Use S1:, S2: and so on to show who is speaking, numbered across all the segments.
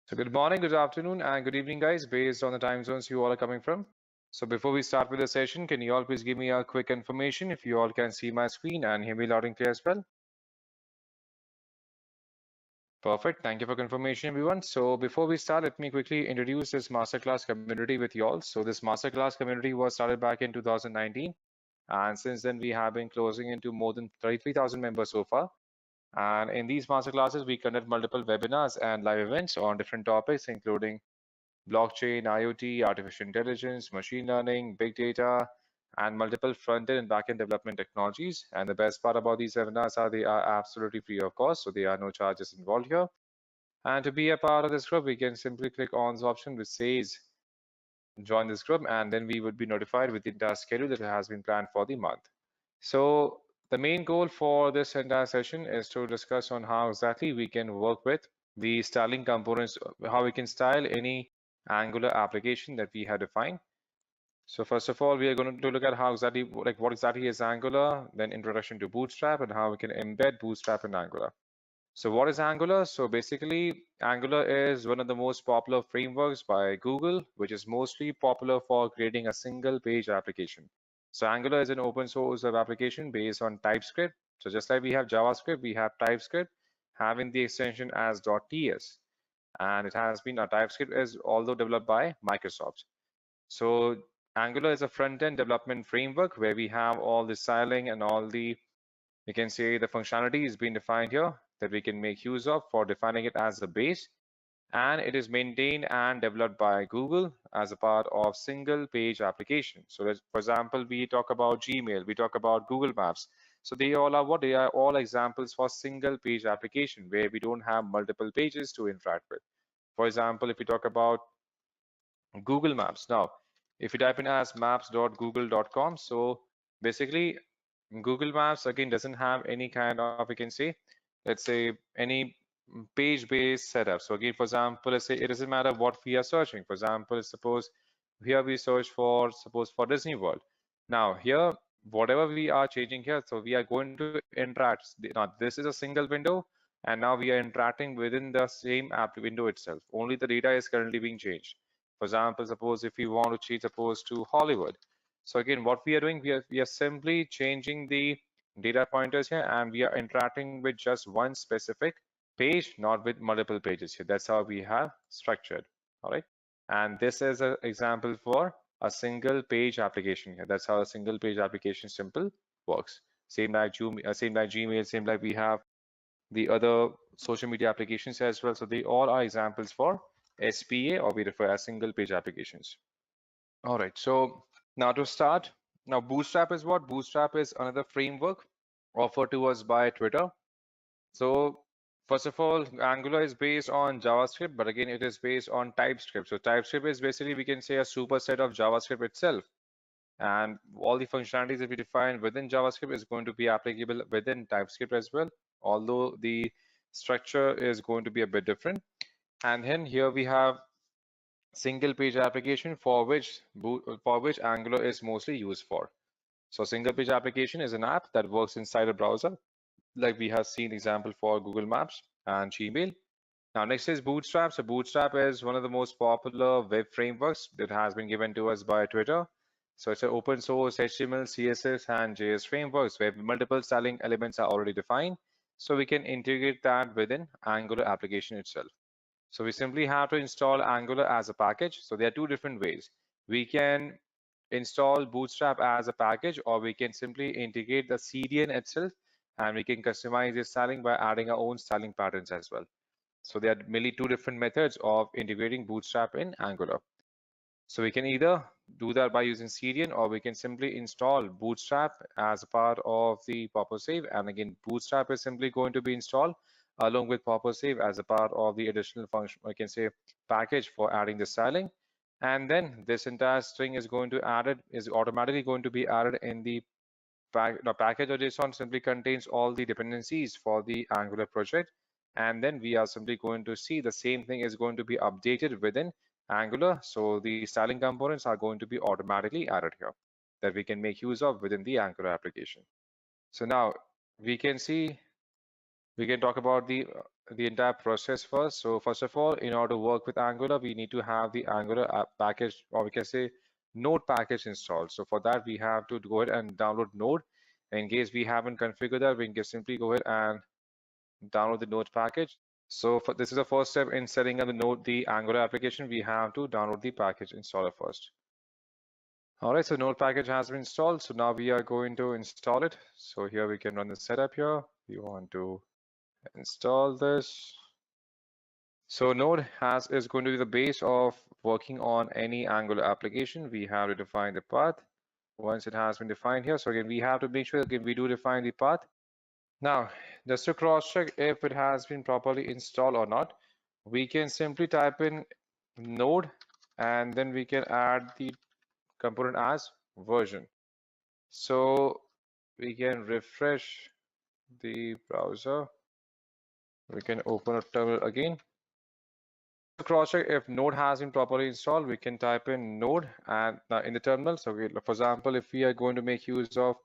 S1: So good morning, good afternoon, and good evening, guys, based on the time zones you all are coming from. So before we start with the session, can you all please give me a quick information if you all can see my screen and hear me loud and clear as well? Perfect. Thank you for confirmation, everyone. So before we start, let me quickly introduce this masterclass community with you all. So this masterclass community was started back in 2019, and since then we have been closing into more than 33,000 members so far. And in these masterclasses, we conduct multiple webinars and live events on different topics, including blockchain, IoT, artificial intelligence, machine learning, big data, and multiple front-end and back-end development technologies. And the best part about these webinars are they are absolutely free of cost, so there are no charges involved here. And to be a part of this group, we can simply click on the option which says join this group, and then we would be notified with the entire schedule that has been planned for the month. So the main goal for this entire session is to discuss on how exactly we can work with the styling components, how we can style any Angular application that we have defined. So first of all, we are going to look at how exactly, like what exactly is Angular, then introduction to Bootstrap and how we can embed Bootstrap in Angular. So what is Angular? So basically, Angular is one of the most popular frameworks by Google, which is mostly popular for creating a single page application. So Angular is an open source web application based on TypeScript. So just like we have JavaScript, we have TypeScript having the extension as .ts. And it has been a TypeScript is although developed by Microsoft. So Angular is a front-end development framework where we have all the styling and all the, you can say the functionality is being defined here that we can make use of for defining it as a base. And it is maintained and developed by Google as a part of single page application. So for example, we talk about Gmail, we talk about Google Maps. So they all are what? They are all examples for single page application where we don't have multiple pages to interact with. For example, if we talk about Google Maps. Now, if you type in as maps.google.com, so basically Google Maps again doesn't have any kind of, you can say, let's say any page-based setup. So again, for example, let's say it doesn't matter what we are searching. For example, suppose here we search for, suppose for Disney World. Now here, whatever we are changing here, so we are going to interact. Now this is a single window, and now we are interacting within the same app window itself. Only the data is currently being changed. For example, suppose if we want to change, suppose to Hollywood. So again, what we are doing, we are simply changing the data pointers here, and we are interacting with just one specific page, not with multiple pages here. That's how we have structured. All right. And this is an example for a single page application here. That's how a single page application simple works. Same like Gmail, same like we have the other social media applications as well. So they all are examples for SPA, or we refer as single page applications. All right, so now to start, now Bootstrap is what? Bootstrap is another framework offered to us by Twitter. So first of all, Angular is based on JavaScript, but again, it is based on TypeScript. So TypeScript is basically, we can say, a superset of JavaScript itself. And all the functionalities that we define within JavaScript is going to be applicable within TypeScript as well, although the structure is going to be a bit different. And then here we have single page application for which Angular is mostly used for. So single page application is an app that works inside a browser, like we have seen example for Google Maps and Gmail. Now next is Bootstrap. So Bootstrap is one of the most popular web frameworks that has been given to us by Twitter. So it's an open source HTML, CSS, and JS frameworks where multiple styling elements are already defined. So we can integrate that within Angular application itself. So we simply have to install Angular as a package. So there are two different ways. We can install Bootstrap as a package, or we can simply integrate the CDN itself, and we can customize the styling by adding our own styling patterns as well. So there are mainly two different methods of integrating Bootstrap in Angular. So we can either do that by using CDN, or we can simply install Bootstrap as a part of the PurposeSave. And again, Bootstrap is simply going to be installed along with PurposeSave as a part of the additional function, I can say, package for adding the styling. And then this entire string is going to is automatically going to be added in the package or JSON simply contains all the dependencies for the Angular project. And then we are simply going to see the same thing is going to be updated within Angular. So the styling components are going to be automatically added here that we can make use of within the Angular application. So now we can see, we can talk about the the entire process first. So first of all, in order to work with Angular, we need to have the Angular app package, or we can say Node package installed. So for that, we have to go ahead and download Node. In case we haven't configured that, we can simply go ahead and download the Node package. So this is the first step in setting up the Angular application. We have to download the package installer first. All right, so Node package has been installed. So now we are going to install it. So here we can run the setup here. We want to install this. So Node is going to be the base of working on any Angular application. We have to define the path. Once it has been defined here, so again, we have to make sure that we do define the path. Now, just to cross check if it has been properly installed or not, we can simply type in Node and then we can add the component as version. So we can refresh the browser. We can open a terminal again. To cross check if Node has been properly installed, we can type in Node and in the terminal. So for example, if we are going to make use of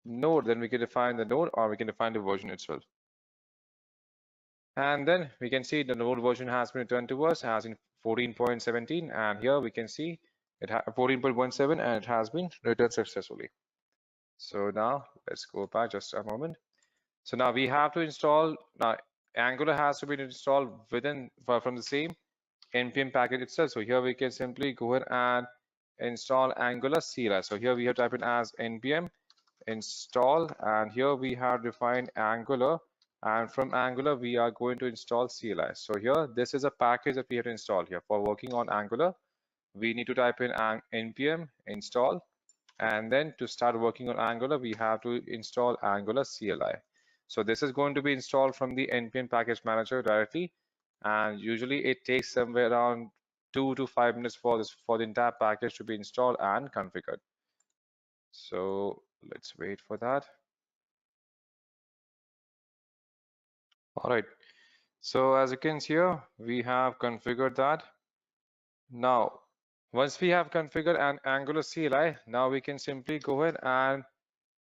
S1: Node, then we can define the node or we can define the version itself. And then we can see the node version has been returned to us as in 14.17, and here we can see it 14.17 and it has been returned successfully. So now let's go back just a moment. So now we have to install, now Angular has to be installed from the same npm package itself. So here we can simply go ahead and install Angular Cli. So here we have typed in as npm install, and here we have defined Angular, and from Angular we are going to install CLI. So here this is a package that we have to install here for working on Angular. We need to type in npm install, and then to start working on Angular we have to install Angular CLI. So this is going to be installed from the npm package manager directly, and usually it takes somewhere around 2 to 5 minutes for the entire package to be installed and configured. So let's wait for that. All right, so as you can see here, we have configured that. Now, once we have configured an Angular CLI, now we can simply go ahead and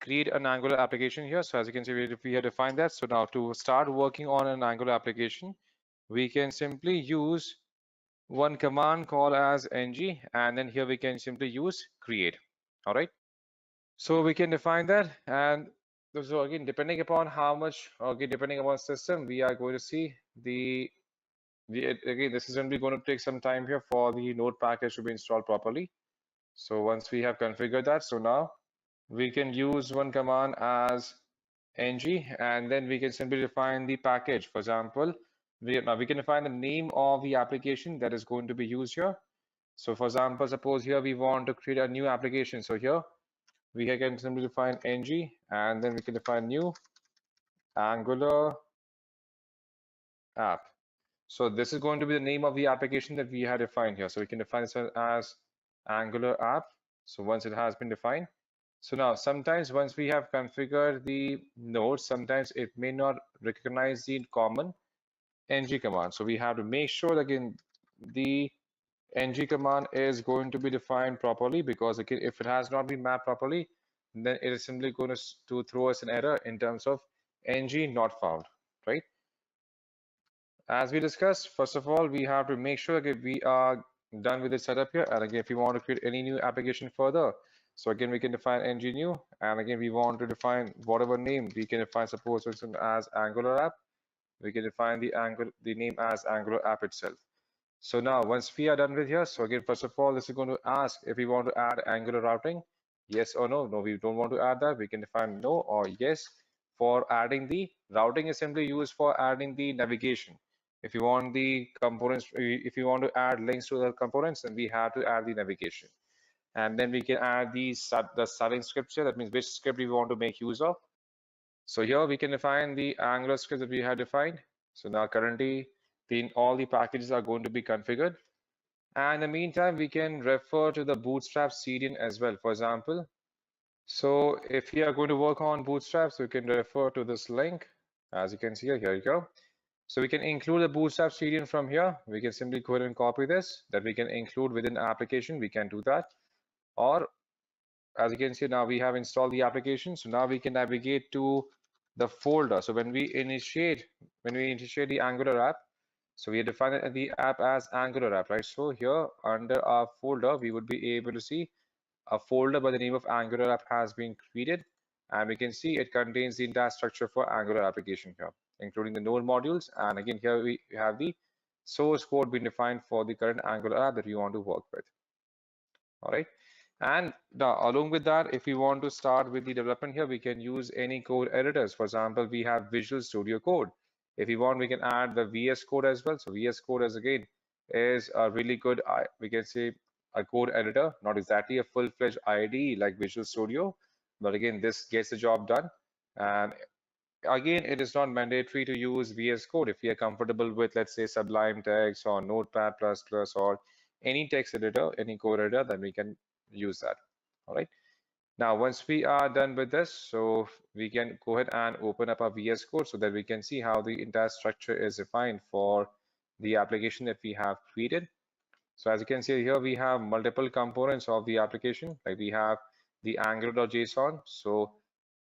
S1: create an Angular application here. So as you can see, we have defined that. So now to start working on an Angular application, we can simply use one command called as ng, and then here we can simply use create. All right. So we can define that, and so again, depending upon how much, okay, depending upon system, we are going to see again, this is going to take some time here for the node package to be installed properly. So once we have configured that, so now we can use one command as ng, and then we can simply define the package. For example, now we can define the name of the application that is going to be used here. So for example, suppose here we want to create a new application. So here we can simply define ng, and then we can define new Angular app. So this is going to be the name of the application that we had defined here. So we can define this as Angular app. So once it has been defined, so now sometimes once we have configured the node, sometimes it may not recognize the common ng command. So we have to make sure that again the ng command is going to be defined properly, because again, if it has not been mapped properly, then it is simply going to throw us an error in terms of ng not found, right? As we discussed, first of all, we have to make sure that we are done with the setup here. And again, if we want to create any new application further, so again, we can define ng new, and again, we want to define whatever name we can define, suppose as Angular app. We can define the name as Angular app itself. So now once we are done with here, so again, first of all, this is going to ask if we want to add Angular routing, yes or no. No, we don't want to add that. We can define no or yes. For adding the routing is simply used for adding the navigation. If you want the components, if you want to add links to the components, then we have to add the navigation. And then we can add the starting scripts here. That means which script we want to make use of. So here we can define the Angular script that we have defined. So now currently all the packages are going to be configured. And in the meantime, we can refer to the Bootstrap CDN as well, for example. So if you are going to work on Bootstrap, so you can refer to this link. As you can see here you go. So we can include the Bootstrap CDN from here. We can simply go ahead and copy this, that we can include within the application. We can do that. Or as you can see, now we have installed the application. So now we can navigate to the folder. So when we initiate the Angular app, so we define the app as Angular app, right? So here under our folder, we would be able to see a folder by the name of Angular app has been created, and we can see it contains the entire structure for Angular application here, including the node modules. And again, here we have the source code being defined for the current Angular app that we want to work with. All right. And now, along with that, if we want to start with the development here, we can use any code editors. For example, we have Visual Studio Code. If we want, we can add the VS Code as well. So VS Code is again is a really good, we can say, a code editor, not exactly a full-fledged IDE like Visual Studio, but again, this gets the job done. And again, it is not mandatory to use VS Code. If you are comfortable with, let's say, Sublime Text or Notepad++ or any text editor, any code editor, then we can use that. All right. Now, once we are done with this, so we can go ahead and open up our VS Code so that we can see how the entire structure is defined for the application that we have created. So as you can see here, we have multiple components of the application. Like we have the Angular.json. So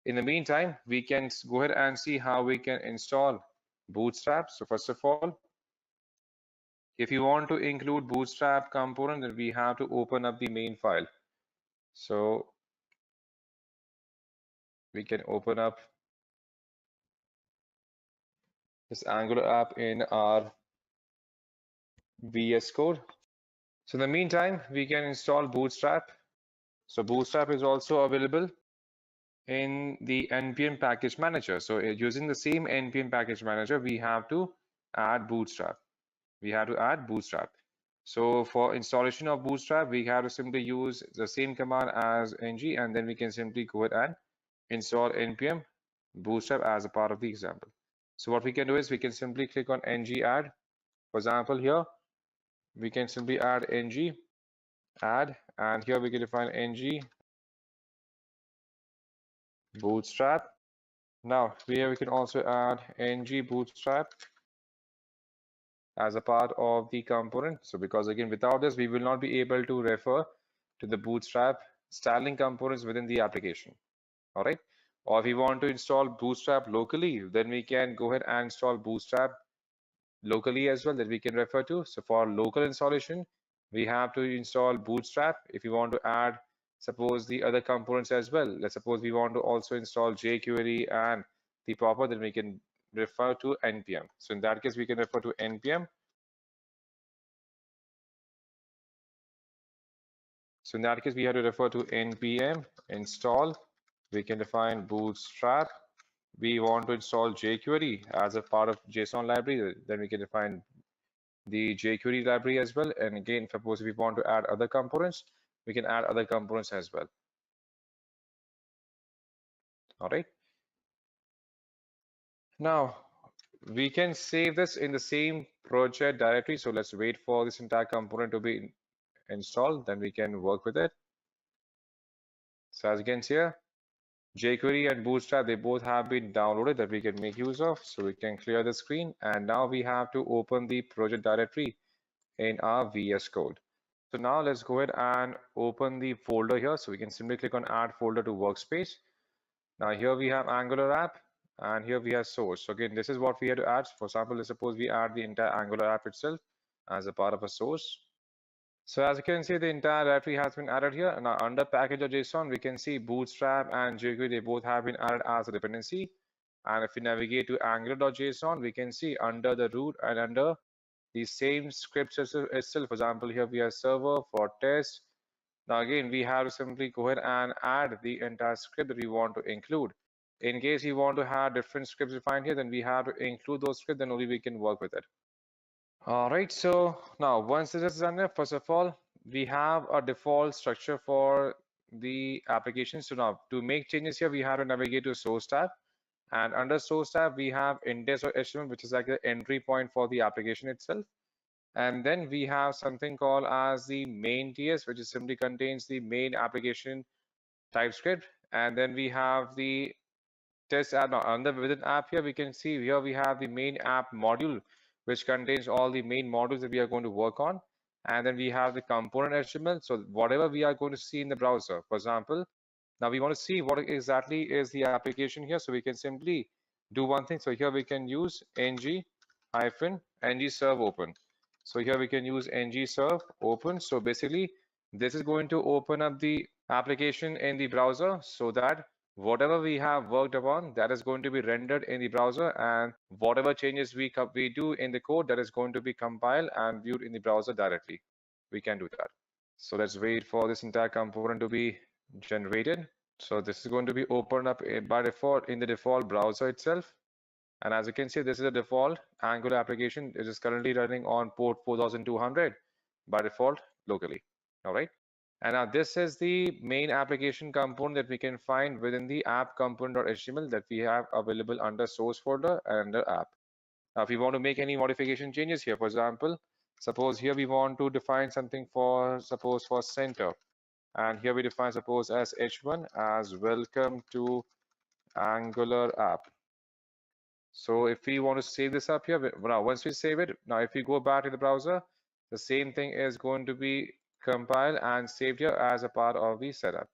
S1: in the meantime, we can go ahead and see how we can install Bootstrap. So first of all, if you want to include Bootstrap component, then we have to open up the main file. So we can open up this Angular app in our VS Code. So in the meantime, we can install Bootstrap. So Bootstrap is also available in the npm package manager. So using the same npm package manager, we have to add Bootstrap. So for installation of Bootstrap, we have to simply use the same command as ng, and then we can simply go ahead and install npm Bootstrap as a part of the example. So what we can do is we can simply click on ng add. For example, here we can simply add ng add, and here we can define ng Bootstrap. Now here we can also add ng Bootstrap as a part of the component. So because again, without this, we will not be able to refer to the Bootstrap styling components within the application. All right. Or if we want to install Bootstrap locally, then we can go ahead and install Bootstrap locally as well that we can refer to. So for local installation, we have to install Bootstrap. If you want to add, suppose the other components as well, let's suppose we want to also install jQuery and the proper, then we can refer to npm. So in that case, we can refer to npm. So in that case, we have to refer to npm install. We can define Bootstrap. We want to install jQuery as a part of JSON library, then we can define the jQuery library as well. And again, suppose if we want to add other components, we can add other components as well. All right. Now we can save this in the same project directory. So let's wait for this entire component to be installed, then we can work with it. So as you can see here, jQuery and Bootstrap, they both have been downloaded that we can make use of. So we can clear the screen, and now we have to open the project directory in our VS Code. So now let's go ahead and open the folder here. So we can simply click on add folder to workspace. Now here we have Angular app, and here we have source. So again, this is what we have to add. For example, let's suppose we add the entire Angular app itself as a part of a source. So as you can see, the entire directory has been added here. Now under package.json, we can see Bootstrap and jQuery, they both have been added as a dependency. And if we navigate to angular.json, we can see under the root and under the same scripts itself. For example, here we have server for test. Now again, we have to simply go ahead and add the entire script that we want to include. In case you want to have different scripts defined here, then we have to include those scripts, then only we can work with it. All right, so now once this is done, first of all, we have a default structure for the application. So now to make changes here, we have to navigate to source tab, and under source tab, we have index.html, which is like the entry point for the application itself. And then we have something called as the main TS, which is simply contains the main application TypeScript. And then we have the test add. Now under within app here, we can see here we have the main app module, which contains all the main modules that we are going to work on. And then we have the component HTML. So whatever we are going to see in the browser, for example, Now we want to see what exactly is the application here. So we can simply do one thing. So here we can use ng-serve open. So here we can use ng-serve open. So basically, this is going to open up the application in the browser so that whatever we have worked upon, that is going to be rendered in the browser, and whatever changes we do in the code, that is going to be compiled and viewed in the browser directly. We can do that. So let's wait for this entire component to be generated. So this is going to be opened up by default in the default browser itself. And as you can see, this is a default Angular application. It is currently running on port 4200 by default locally. All right. And now this is the main application component that we can find within the app component.html that we have available under source folder and under app. Now, if we want to make any modification changes here, for example, suppose here we want to define something for, suppose for center. And here we define suppose as h1 as welcome to Angular app. So if we want to save this up here, now once we save it, now if we go back to the browser, the same thing is going to be compiled and saved here as a part of the setup.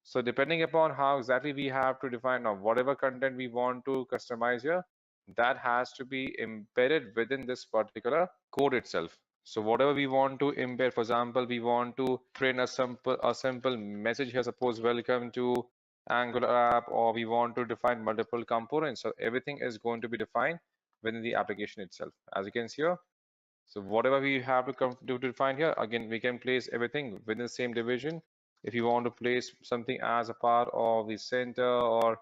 S1: So depending upon how exactly we have to define now whatever content we want to customize here, that has to be embedded within this particular code itself. So whatever we want to embed, for example, we want to print a simple message here, suppose welcome to Angular app, or we want to define multiple components. So everything is going to be defined within the application itself. As you can see here, so whatever we have to do to define here, again, we can place everything within the same division. If you want to place something as a part of the center, or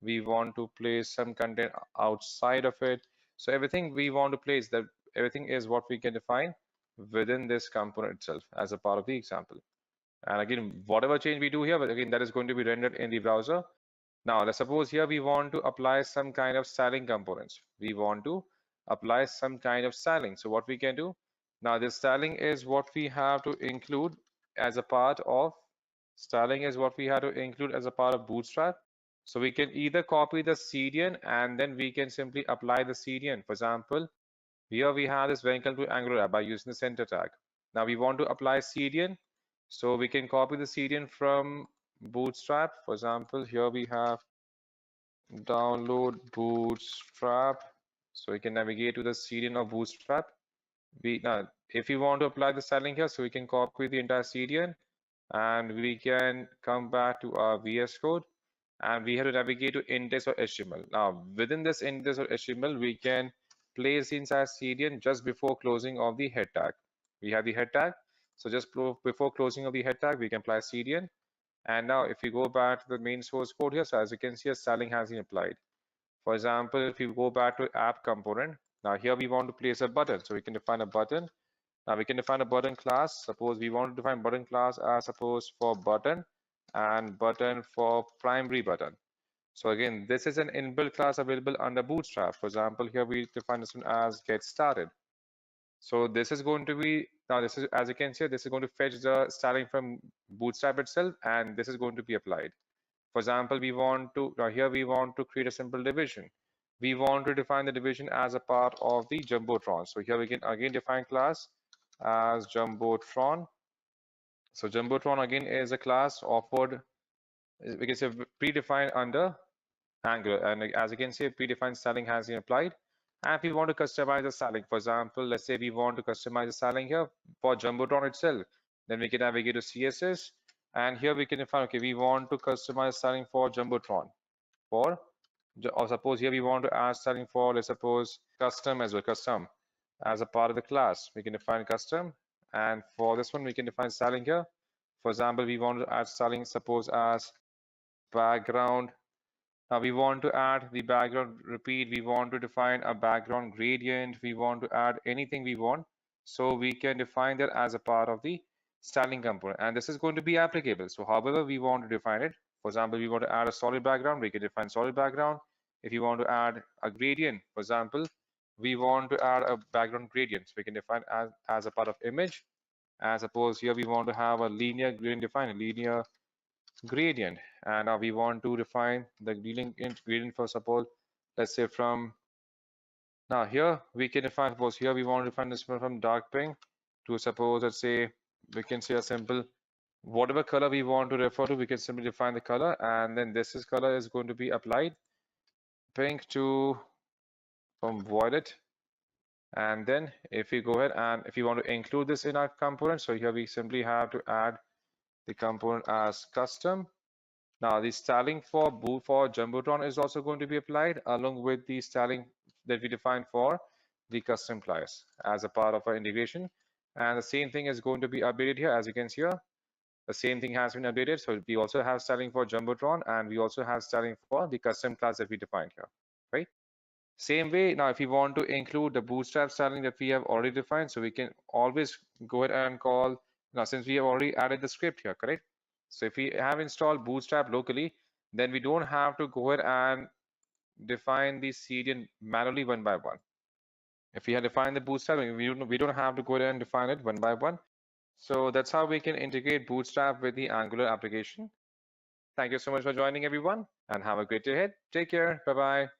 S1: we want to place some content outside of it. So everything we want to place, that everything is what we can define within this component itself as a part of the example. And again, whatever change we do here, but again, that is going to be rendered in the browser. Now, let's suppose here we want to apply some kind of styling components. We want to apply some kind of styling. So what we can do now, this styling is what we have to include as a part of Bootstrap. So we can either copy the CDN and then we can simply apply the CDN. For example, here we have this welcome to Angular app by using the center tag. Now we want to apply CDN. So we can copy the CDN from Bootstrap. For example, here we have download Bootstrap. So we can navigate to the CDN of Bootstrap. Now, if you want to apply the styling here, so we can copy the entire CDN and we can come back to our VS Code and we have to navigate to index.html. Now, within this index.html, we can place the entire CDN just before closing of the head tag. We have the head tag. So just before closing of the head tag, we can apply CDN. And now if we go back to the main source code here, so as you can see, a styling has been applied. For example, if you go back to app component, now here we want to place a button. So we can define a button. Now we can define a button class. Suppose we want to define button class as suppose for button and button for primary button. So again, this is an inbuilt class available under Bootstrap. For example, here we define this one as get started. So this is going to be, now this is, as you can see, this is going to fetch the styling from Bootstrap itself, and this is going to be applied. For example, here we want to create a simple division. We want to define the division as a part of the Jumbotron. So here we can again define class as Jumbotron. So Jumbotron again is a class offered, we can say predefined under Angular. And as you can see, predefined styling has been applied. And if we want to customize the styling, for example, let's say we want to customize the styling here for Jumbotron itself, then we can navigate to CSS. And here we can define, okay, we want to customize styling for Jumbotron. Or suppose here we want to add styling for, let's suppose, custom as well, custom as a part of the class. We can define custom. And for this one, we can define styling here. For example, we want to add styling, suppose as background. Now we want to add the background repeat. We want to define a background gradient. We want to add anything we want. So we can define that as a part of the styling component. And this is going to be applicable. So however we want to define it, for example, we want to add a solid background, we can define solid background. If you want to add a gradient, for example, we want to add a background gradient. So we can define as a part of image. And suppose here we want to have a linear gradient defined, a linear gradient, and now we want to define the gradient for suppose, let's say from, now here we can define, suppose here we want to define this from dark pink to suppose, let's say we can say a simple Whatever color we want to refer to, we can simply define the color, and then this is color is going to be applied pink to from violet. And then if we go ahead and if you want to include this in our component, so here we simply have to add the component as custom. Now the styling for Jumbotron is also going to be applied along with the styling that we defined for the custom class as a part of our integration. And the same thing is going to be updated here. As you can see here, the same thing has been updated. So we also have styling for Jumbotron, and we also have styling for the custom class that we defined here, right? Same way, now if you want to include the Bootstrap styling that we have already defined, so we can always go ahead and call, now since we have already added the script here, correct? So if we have installed Bootstrap locally, then we don't have to go ahead and define the CDN manually one by one. If we have defined the Bootstrap, we don't have to go ahead and define it one by one. So that's how we can integrate Bootstrap with the Angular application. Thank you so much for joining, everyone, and have a great day ahead. Take care. Bye-bye.